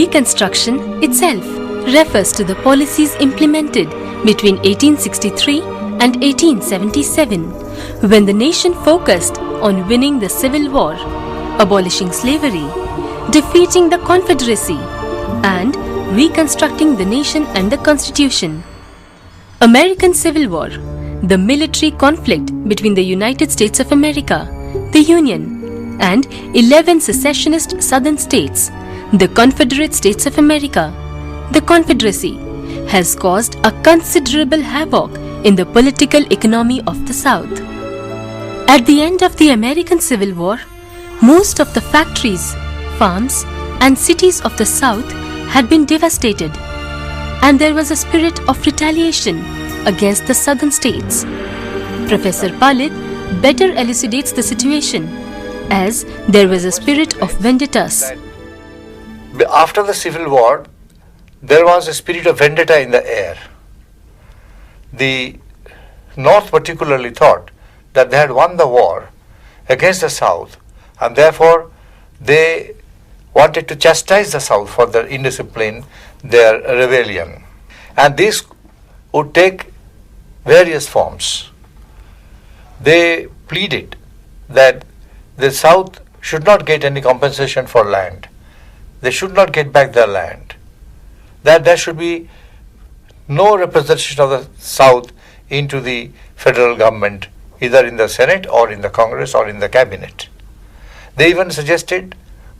Reconstruction itself refers to the policies implemented between 1863 and 1877, when the nation focused on winning the Civil War, abolishing slavery, defeating the Confederacy, and reconstructing the nation and the Constitution. American Civil War, the military conflict between the United States of America, the Union, and 11 secessionist southern states, the Confederate States of America, the Confederacy, has caused a considerable havoc in the political economy of the South. At the end of the American Civil War, most of the factories, farms, and cities of the South had been devastated, and there was a spirit of retaliation against the southern states. Professor Palit better elucidates the situation, as there was a spirit of vendettas. After the Civil War, there was a spirit of vendetta in the air. The North particularly thought that they had won the war against the South, and therefore they wanted to chastise the South for their indiscipline, their rebellion. And this would take various forms. They pleaded that the South should not get any compensation for land. They should not get back their land. That there should be no representation of the South into the federal government, either in the Senate or in the Congress or in the cabinet. They even suggested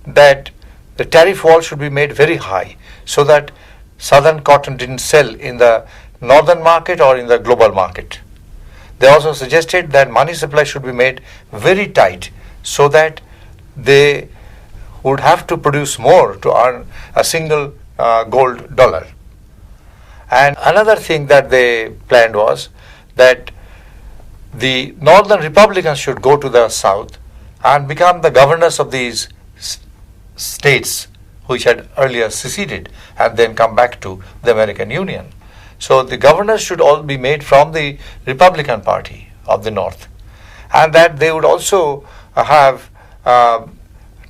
that the tariff wall should be made very high so that southern cotton didn't sell in the northern market or in the global market. They also suggested that money supply should be made very tight so that they would have to produce more to earn a single gold dollar. And another thing that they planned was that the northern Republicans should go to the South and become the governors of these states which had earlier seceded and then come back to the American Union. So the governors should all be made from the Republican Party of the North, and that they would also have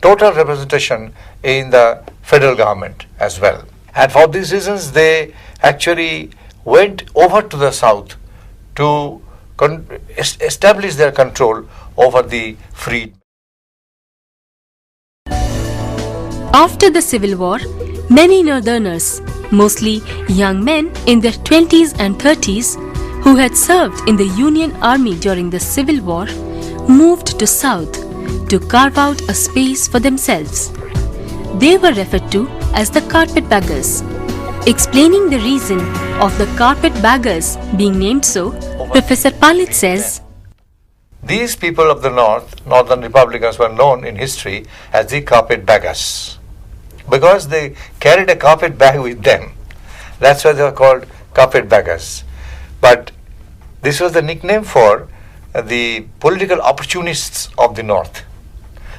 total representation in the federal government as well. And for these reasons, they actually went over to the South to establish their control over the freed. After the Civil War, many Northerners, mostly young men in their 20s and 30s, who had served in the Union Army during the Civil War, moved to South to carve out a space for themselves. They were referred to as the carpetbaggers. Explaining the reason of the carpetbaggers being named so, Professor Palit says, these people of the Northern Republicans were known in history as the carpetbaggers because they carried a carpet bag with them. That's why they were called carpetbaggers. But this was the nickname for the political opportunists of the North.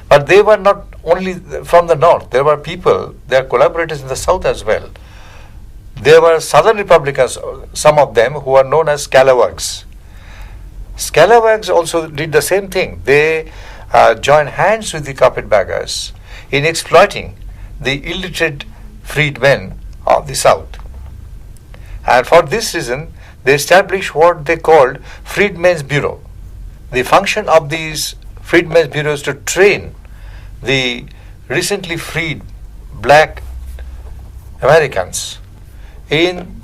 But they were not only from the North. There were people, their collaborators in the South as well. There were Southern Republicans, some of them, who are known as scalawags. Scalawags also did the same thing. They joined hands with the carpetbaggers in exploiting the illiterate freedmen of the South. And for this reason, they established what they called Freedmen's Bureau. The function of these Freedmen's Bureau is to train the recently freed black Americans in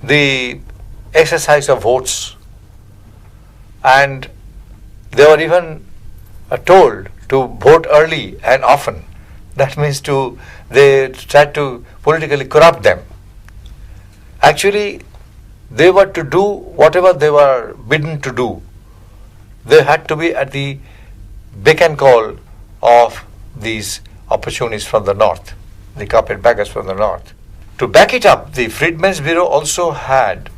the exercise of votes. And they were even told to vote early and often. That means they tried to politically corrupt them. Actually, they were to do whatever they were bidden to do. They had to be at the beck and call of these opportunists from the North, the carpetbaggers from the North. To back it up, the Freedmen's Bureau also had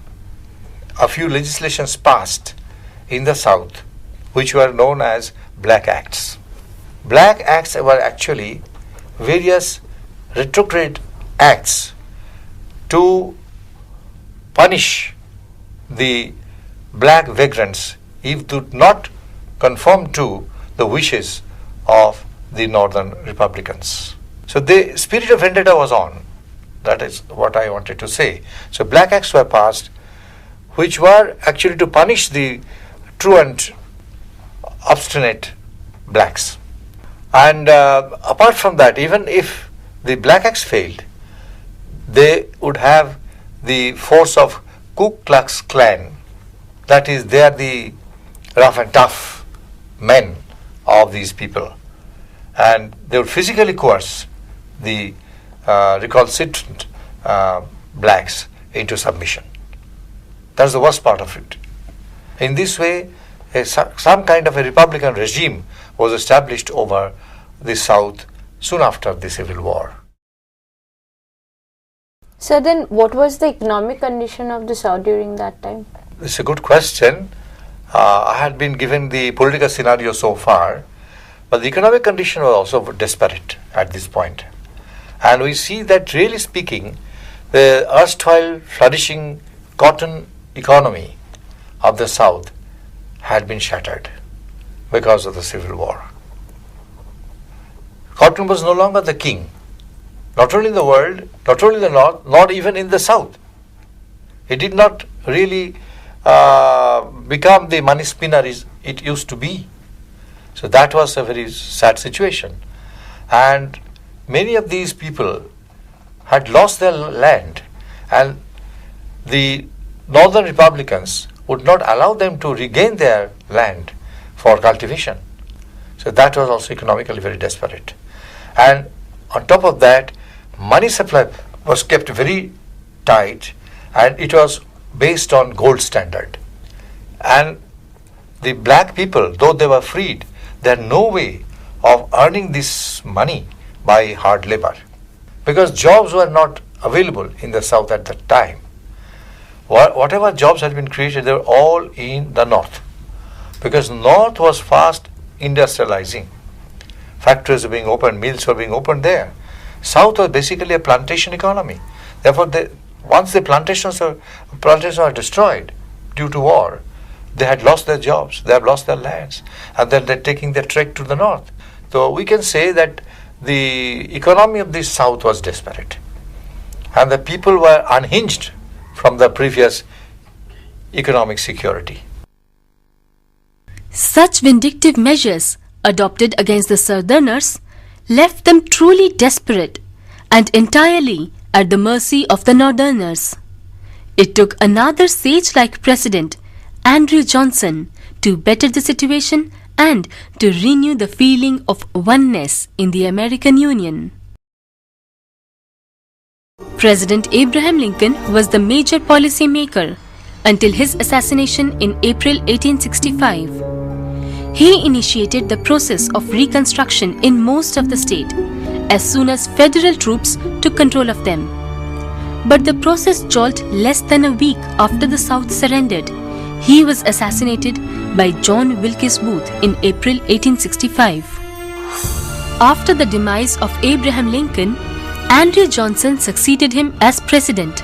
a few legislations passed in the South, which were known as Black Acts. Black Acts were actually various retrograde acts to punish the black vagrants if they do not conform to the wishes of the Northern Republicans. So the spirit of vendetta was on. That is what I wanted to say. So black acts were passed which were actually to punish the truant, obstinate blacks. And apart from that, even if the black acts failed, they would have the force of Ku Klux Klan. That is, they are the rough and tough men of these people. And they would physically coerce the recalcitrant blacks into submission. That's the worst part of it. In this way, some kind of a republican regime was established over the South soon after the Civil War. So then what was the economic condition of the South during that time? It's a good question. I had been given the political scenario so far, but the economic condition was also desperate at this point. And we see that, really speaking, the erstwhile flourishing cotton economy of the South had been shattered because of the Civil War. Cotton was no longer the king, not only in the world, not only in the North, not even in the South. It did not really become the money spinner it used to be. So that was a very sad situation. And many of these people had lost their land, and the northern Republicans would not allow them to regain their land for cultivation. So that was also economically very desperate. And on top of that, money supply was kept very tight, and it was based on gold standard. And the black people, though they were freed, they had no way of earning this money by hard labor, because jobs were not available in the South at that time. Whatever jobs had been created, they were all in the North, because North was fast industrializing. Factories were being opened, mills were being opened there. South was basically a plantation economy. Therefore, once the plantations were destroyed due to war, they had lost their jobs, they have lost their lands, and then they're taking their trek to the North. So we can say that the economy of the South was desperate, and the people were unhinged from the previous economic security. Such vindictive measures adopted against the Southerners left them truly desperate and entirely at the mercy of the Northerners. It took another sage-like president, Andrew Johnson, to better the situation and to renew the feeling of oneness in the American Union. President Abraham Lincoln was the major policy maker until his assassination in April 1865. He initiated the process of Reconstruction in most of the state as soon as federal troops took control of them. But the process stalled less than a week after the South surrendered. He was assassinated by John Wilkes Booth in April 1865. After the demise of Abraham Lincoln, Andrew Johnson succeeded him as president.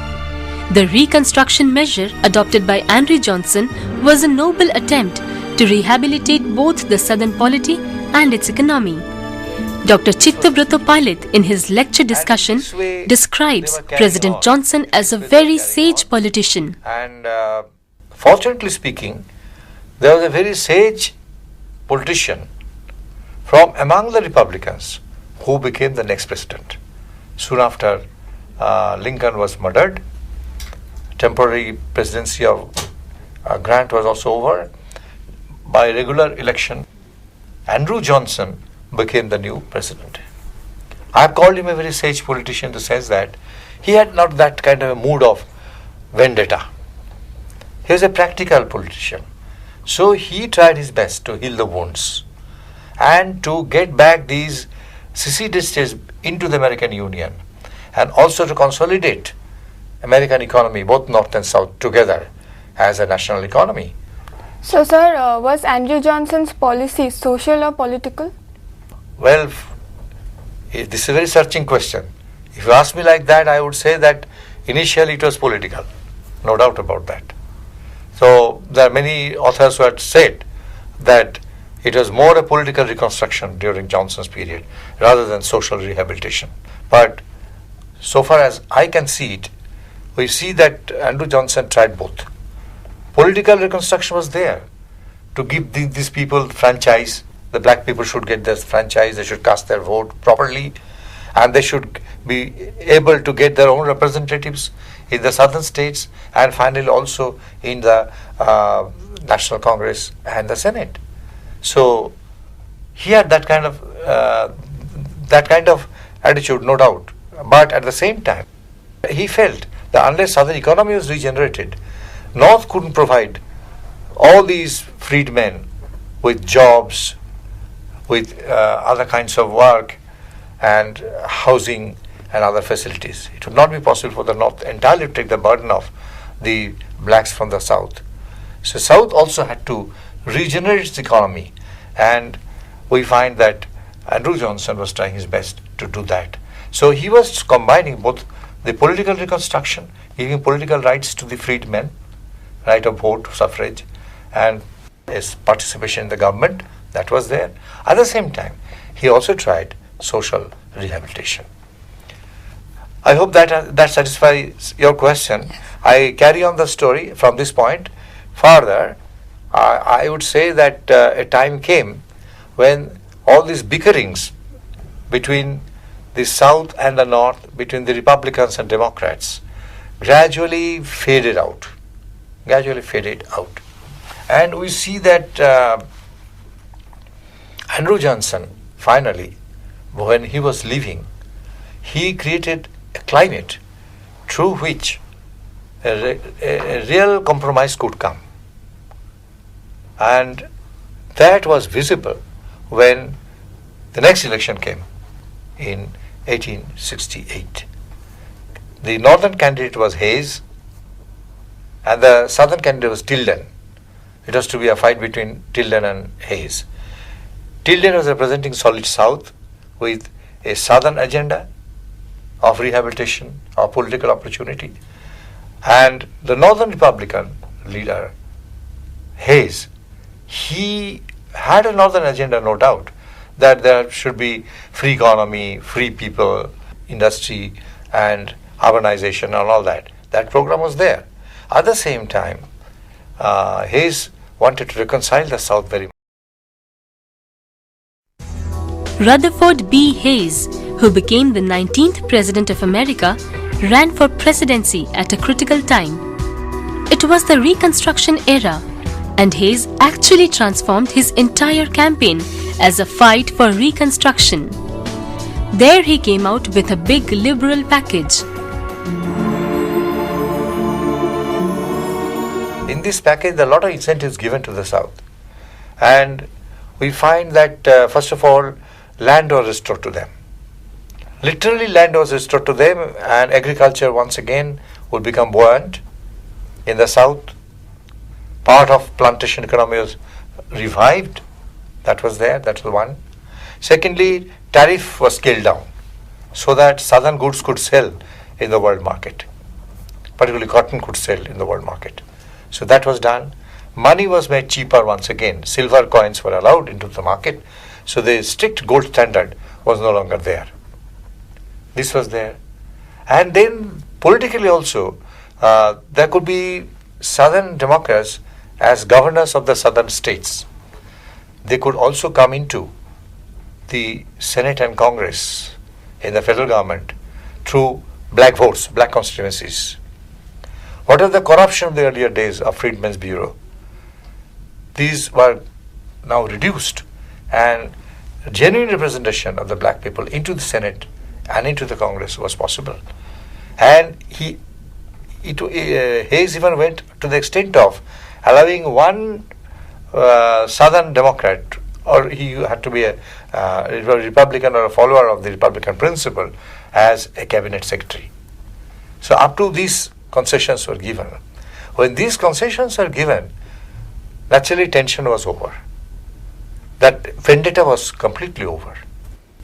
The Reconstruction measure adopted by Andrew Johnson was a noble attempt to rehabilitate both the Southern polity and its economy. Dr. Chittabrata Pilot, in his lecture discussion, describes President Johnson as a very sage politician. And fortunately speaking, there was a very sage politician from among the Republicans who became the next president. Soon after Lincoln was murdered, temporary presidency of Grant was also over. By regular election, Andrew Johnson became the new president. I have called him a very sage politician in the sense that he had not that kind of a mood of vendetta. He was a practical politician. So he tried his best to heal the wounds and to get back these seceded states into the American Union, and also to consolidate American economy, both North and South, together as a national economy. So, sir, was Andrew Johnson's policy social or political? Well, this is a very searching question. If you ask me like that, I would say that initially it was political, no doubt about that. So there are many authors who had said that It was more a political reconstruction during Johnson's period rather than social rehabilitation. But so far as I can see it, we see that Andrew Johnson tried both. Political reconstruction was there to give these people franchise. The black people should get this franchise, they should cast their vote properly, and they should be able to get their own representatives in the southern states and finally also in the National Congress and the Senate. So he had that kind of attitude, no doubt. But at the same time, he felt that unless southern economy was regenerated, North couldn't provide all these freedmen with jobs, with other kinds of work and housing and other facilities. It would not be possible for the North entirely to take the burden of the blacks from the South. So South also had to regenerate its economy, and we find that Andrew Johnson was trying his best to do that. So he was combining both the political reconstruction, giving political rights to the freedmen, right of vote, suffrage, and his participation in the government, that was there. At the same time, he also tried social rehabilitation. I hope that satisfies your question. I carry on the story from this point. Further, I would say that a time came when all these bickerings between the South and the North, between the Republicans and Democrats, gradually faded out. And we see that Andrew Johnson, finally, when he was leaving, he created a climate through which a real compromise could come. And that was visible when the next election came in 1868. The northern candidate was Hayes and the southern candidate was Tilden. It was to be a fight between Tilden and Hayes. Tilden was representing solid South with a southern agenda of rehabilitation, of political opportunity. And the northern Republican leader, Hayes, he had a northern agenda, no doubt, that there should be free economy, free people, industry, and urbanization and all that. That program was there. At the same time, Hayes wanted to reconcile the South very much. Rutherford B. Hayes, who became the 19th President of America, ran for presidency at a critical time. It was the Reconstruction era, and Hayes actually transformed his entire campaign as a fight for Reconstruction. There he came out with a big liberal package. In this package, there are a lot of incentives given to the South. And we find that, first of all, land was restored to them. Literally, land was restored to them, and agriculture once again would become buoyant in the South. Part of plantation economy was revived. That was there, that was one. Secondly, tariff was scaled down so that southern goods could sell in the world market. Particularly cotton could sell in the world market. So that was done. Money was made cheaper once again. Silver coins were allowed into the market. So the strict gold standard was no longer there. This was there. And then politically also, there could be southern Democrats as governors of the southern states. They could also come into the Senate and Congress in the federal government through black votes, black constituencies. What was the corruption of the earlier days of Freedmen's Bureau? These were now reduced, and genuine representation of the black people into the Senate and into the Congress was possible. And Hayes even went to the extent of allowing one Southern Democrat, or he had to be a Republican or a follower of the Republican principle, as a cabinet secretary. So up to these concessions were given. When these concessions were given, naturally tension was over. That vendetta was completely over.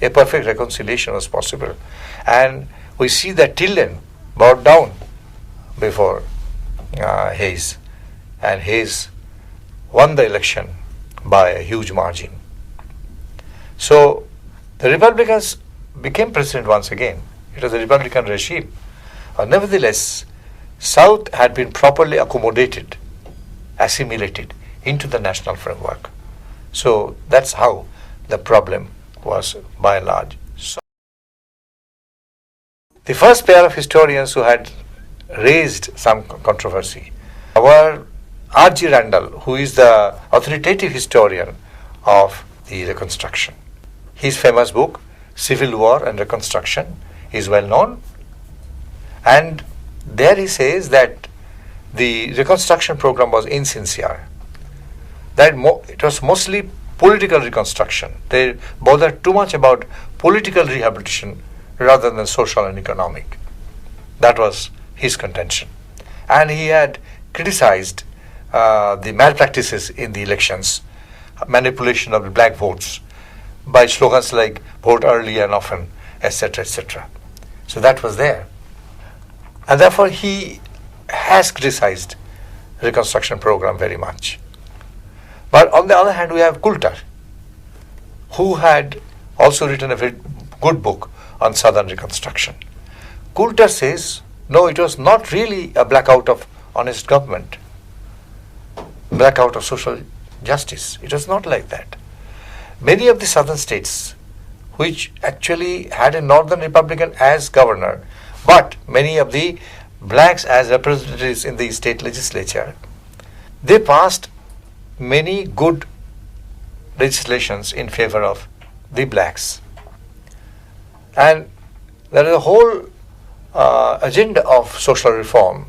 A perfect reconciliation was possible. And we see that Tilden bowed down before Hayes, and Hayes won the election by a huge margin. So the Republicans became president once again. It was a Republican regime. Nevertheless, South had been properly accommodated, assimilated into the national framework. So that's how the problem was by and large solved. The first pair of historians who had raised some controversy were R.G. Randall, who is the authoritative historian of the Reconstruction. His famous book, Civil War and Reconstruction, is well known. And there he says that the Reconstruction program was insincere, that it was mostly political reconstruction. They bothered too much about political rehabilitation rather than social and economic. That was his contention. And he had criticized the malpractices in the elections, manipulation of the black votes by slogans like vote early and often, etc., etc. So that was there. And therefore he has criticized Reconstruction program very much. But on the other hand, we have Coulter, who had also written a very good book on Southern Reconstruction. Coulter says, no, it was not really a blackout of honest government, blackout of social justice. It was not like that. Many of the southern states, which actually had a northern Republican as governor, but many of the blacks as representatives in the state legislature, they passed many good legislations in favor of the blacks. And there is a whole agenda of social reform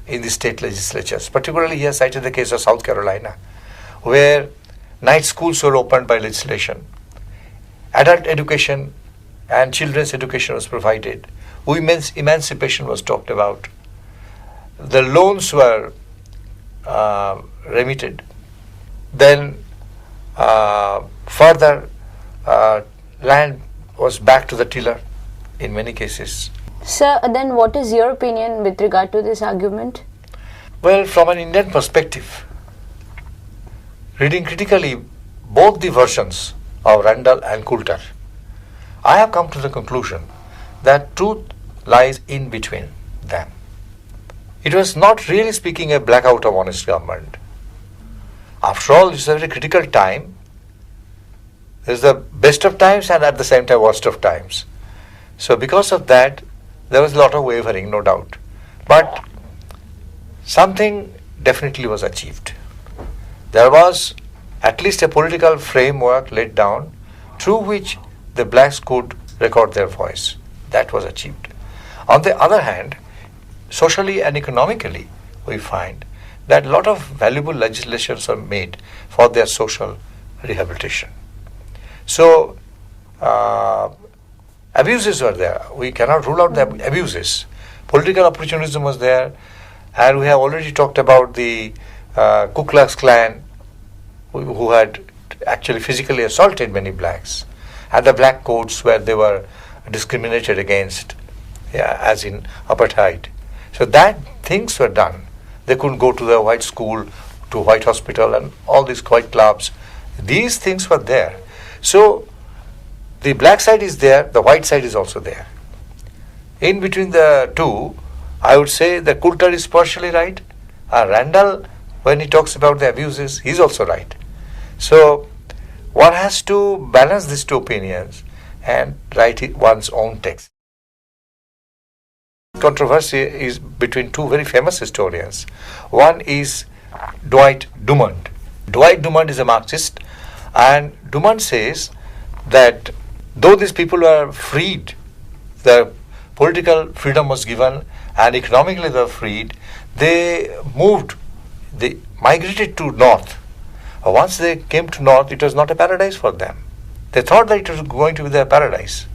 in the state legislatures. Particularly, he has cited the case of South Carolina, where night schools were opened by legislation. Adult education and children's education was provided. Women's emancipation was talked about. The loans were remitted. Then further land was back to the tiller in many cases. Sir, then what is your opinion with regard to this argument? Well, from an Indian perspective, reading critically both the versions of Randall and Coulter, I have come to the conclusion that truth lies in between them. It was not really speaking a blackout of honest government. After all, it's a very critical time. There's the best of times and at the same time worst of times. So because of that, there was a lot of wavering, no doubt. But something definitely was achieved. There was at least a political framework laid down through which the blacks could record their voice. That was achieved. On the other hand, socially and economically, we find that a lot of valuable legislations are made for their social rehabilitation. So, abuses were there. We cannot rule out the abuses. Political opportunism was there, and we have already talked about the Ku Klux Klan, who had actually physically assaulted many blacks, and the black courts where they were discriminated against, as in apartheid. So that things were done. They couldn't go to the white school, to white hospital, and all these white clubs. These things were there. So the black side is there, the white side is also there. In between the two, I would say that Coulter is partially right. Randall, when he talks about the abuses, he's also right. So one has to balance these two opinions and write one's own text. Controversy is between two very famous historians. One is Dwight Dumont. Dwight Dumont is a Marxist, and Dumont says that though these people were freed, the political freedom was given and economically they were freed, they migrated to north. Once they came to north, it was not a paradise for them. They thought that it was going to be their paradise,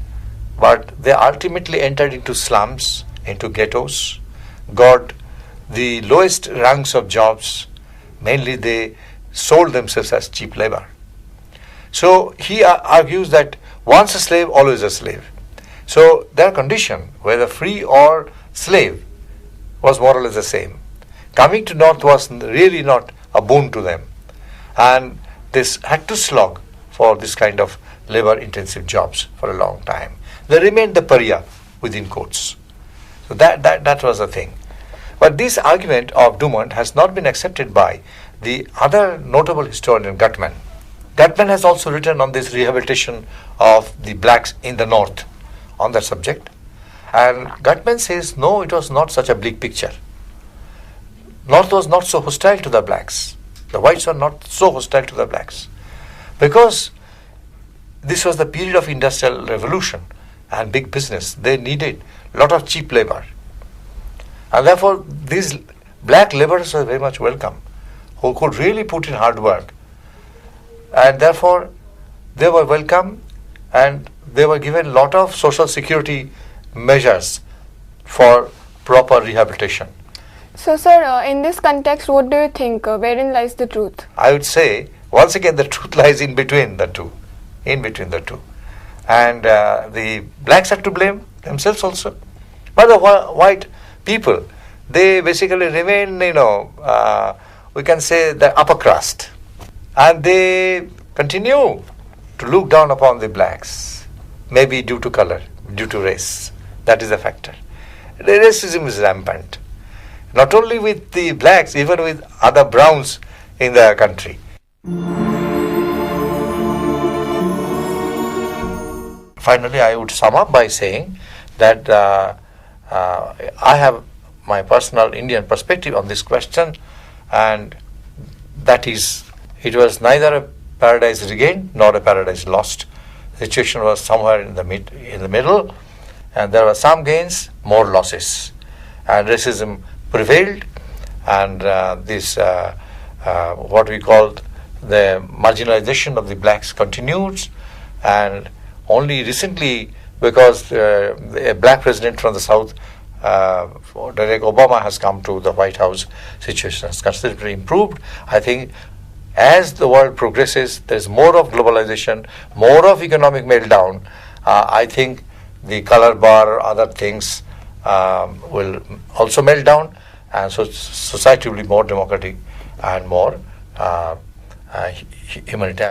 but they ultimately entered into slums, into ghettos, got the lowest ranks of jobs. Mainly they sold themselves as cheap labor. So he argues that once a slave, always a slave. So their condition, whether free or slave, was more or less the same. Coming to north was really not a boon to them. And had to slog for this kind of labor-intensive jobs for a long time. They remained the pariah within quotes. So that was the thing. But this argument of Dumont has not been accepted by the other notable historian, Gutman. Gutman has also written on this rehabilitation of the blacks in the North on that subject. And Gutman says, no, it was not such a bleak picture. North was not so hostile to the blacks. The whites were not so hostile to the blacks. Because this was the period of industrial revolution and big business. They needed a lot of cheap labor. And therefore, these black laborers were very much welcome, who could really put in hard work. And therefore, they were welcome, and they were given a lot of social security measures for proper rehabilitation. So, sir, in this context, what do you think? Wherein lies the truth? I would say, once again, the truth lies in between the two. In between the two. And the blacks are to blame themselves also. But the white people, they basically remain, we can say the upper crust. And they continue to look down upon the blacks, maybe due to color, due to race. That is a factor. The racism is rampant. Not only with the blacks, even with other browns in the country. Finally, I would sum up by saying that I have my personal Indian perspective on this question, and that is, it was neither a paradise regained nor a paradise lost. The situation was somewhere in the middle, and there were some gains, more losses, and racism prevailed, and this what we called the marginalization of the blacks continues, and only recently, because a black president from the South, Barack Obama, has come to the White House, situation has considerably improved. I think as the world progresses, there is more of globalization, more of economic meltdown. I think the color bar or other things will also melt down, and so society will be more democratic and more humanitarian.